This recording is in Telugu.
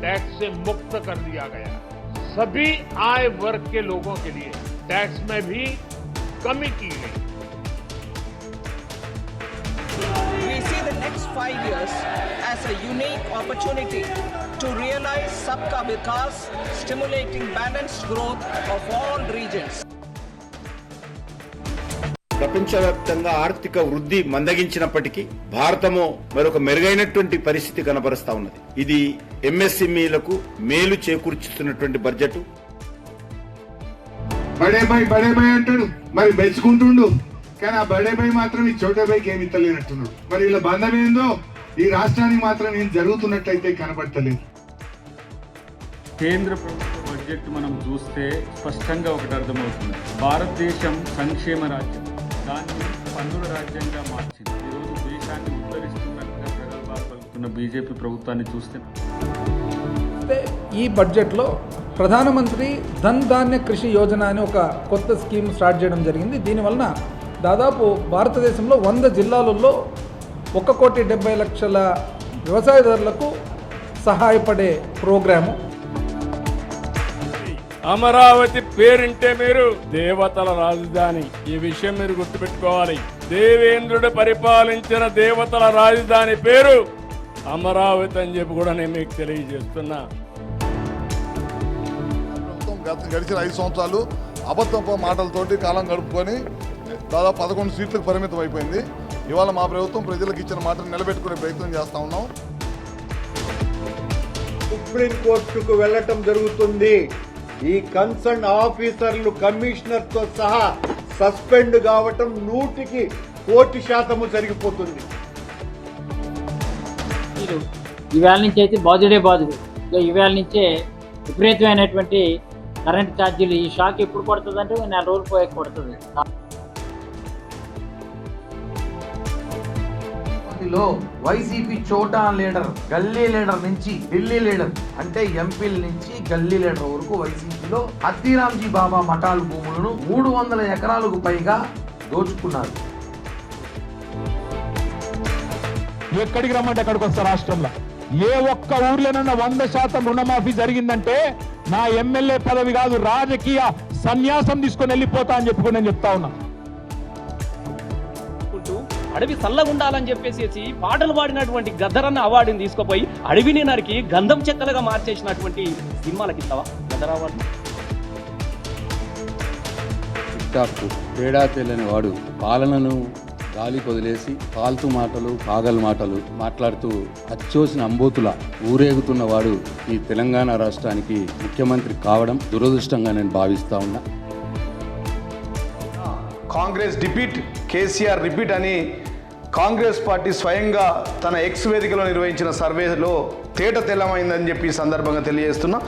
टैक्स से मुक्त कर दिया गया। सभी आय वर्ग के लोगों के लिए टैक्स में भी कमी की गई। We see the next 5 years as a unique opportunity to realize Sabka Vikas, stimulating balanced growth of all regions. ప్రపంచవ్యాప్తంగా ఆర్థిక వృద్ధి మందగించినప్పటికీ భారతము మరొక మెరుగైనటువంటి పరిస్థితి కనబరుస్తా ఉన్నది. ఇది ఎంఎస్ఎంఈలకు మేలు చేకూర్చుతున్నటువంటి బడ్జెట్. బడే బై అంటాడు, మరి మెచ్చుకుంటుండు, కానీ ఆ బడే బై మాత్రం ఈ చోటే బైకి ఏమి ఇస్తలేనట్టున్నాడు. మరి వీళ్ళ బంధం ఏందో ఈ రాష్ట్రానికి మాత్రం ఏం జరుగుతున్నట్టయితే కనబడతలేదు. కేంద్ర ప్రభుత్వ బడ్జెట్ మనం చూస్తే స్పష్టంగా ఒకటి అర్థమవుతుంది. భారతదేశం సంక్షేమ రాజ్యం, దాన్ని పన్నుల రాజ్యంగా మార్చింది. ఈరోజు దేశాన్ని ఉద్ధరిస్తున్నట్టుగా ప్రగల్భాలు పలుకుతున్న బీజేపీ ప్రభుత్వాన్ని చూస్తే ఈ బడ్జెట్లో ప్రధానమంత్రి ధన్ ధాన్య కృషి యోజన అని ఒక కొత్త స్కీమ్ స్టార్ట్ చేయడం జరిగింది. దీనివలన దాదాపు భారతదేశంలో 100 జిల్లాలలో 1,70,00,000 వ్యవసాయదారులకు సహాయపడే ప్రోగ్రాము. అమరావతి పేరింటే మీరు దేవతల రాజధాని. ఈ విషయం మీరు గుర్తుపెట్టుకోవాలి. దేవేంద్రుడు పరిపాలించిన దేవతల రాజధాని పేరు అమరావతి అని చెప్పి కూడా నేను మీకు తెలియజేస్తున్నా. ప్రభుత్వం గడిచిన 5 సంవత్సరాలు అబద్ధపు మాటలతోటి కాలం గడుపుకొని దాదాపు 11 సీట్లకు పరిమితం అయిపోయింది. ఇవాళ మా ప్రభుత్వం ప్రజలకు ఇచ్చిన మాటను నిలబెట్టుకునే ప్రయత్నం చేస్తా ఉన్నాం. సుప్రీంకోర్టుకు వెళ్లటం జరుగుతుంది. ఈ కన్సర్న్ ఆఫీసర్లు కమిషనర్ తో సహా సస్పెండ్ కావటం 100% జరిగిపోతుంది. ఇవాళ నుంచి అయితే బాధుడే బాధుడు. ఇవాళ నుంచే విపరీతమైనటువంటి కరెంట్ ఛార్జీలు. ఈ షాక్ ఎప్పుడు పడుతుంది అంటే 4 రోజులు పోయాక పడుతుంది. వైసీపీ చోటా లీడర్, గల్లీ లీడర్ నుంచి ఢిల్లీ లీడర్ అంటే ఎంపీల నుంచి గల్లీ లీడర్ వరకు వైసీపీలో హత్తిరాంజీ బాబా మఠాల భూములను 300 ఎకరాలకు పైగా దోచుకున్నారు. ఎక్కడికి రమ్మంటే ఎక్కడికి వస్తారు? రాష్ట్రంలో ఏ ఒక్క ఊర్లోనన్నా 100% రుణమాఫీ జరిగిందంటే నా ఎమ్మెల్యే పదవి కాదు, రాజకీయ సన్యాసం తీసుకొని వెళ్ళిపోతా అని చెప్పుకుని నేను చెప్తా ఉన్నా. అడవి చల్లగా ఉండాలని చెప్పేసి పాటలు పాడినటువంటి గద్దరన్న అవార్డుని తీసుకుపోయి అడవిని నరికి గంధం చెక్కలుగా మార్చేసినటువంటి సినిమాలకి ఇస్తావా గద్దర్ అవార్డు? తేడా తెలియని వాడు పాలనను గాలి వదిలేసి పాల్తు మాటలు కాగల్ మాటలు మాట్లాడుతూ అచ్చోసిన అంబోతుల ఊరేగుతున్న వాడు ఈ తెలంగాణ రాష్ట్రానికి ముఖ్యమంత్రి కావడం దురదృష్టంగా నేను భావిస్తా ఉన్నా. కాంగ్రెస్ డిపీట్, కేసీఆర్ రిపీట్ అని కాంగ్రెస్ పార్టీ స్వయంగా తన ఎక్స్ వేదికలో నిర్వహించిన సర్వేలో తేట తెల్లమైందని చెప్పి ఈ సందర్భంగా తెలియజేస్తున్నా.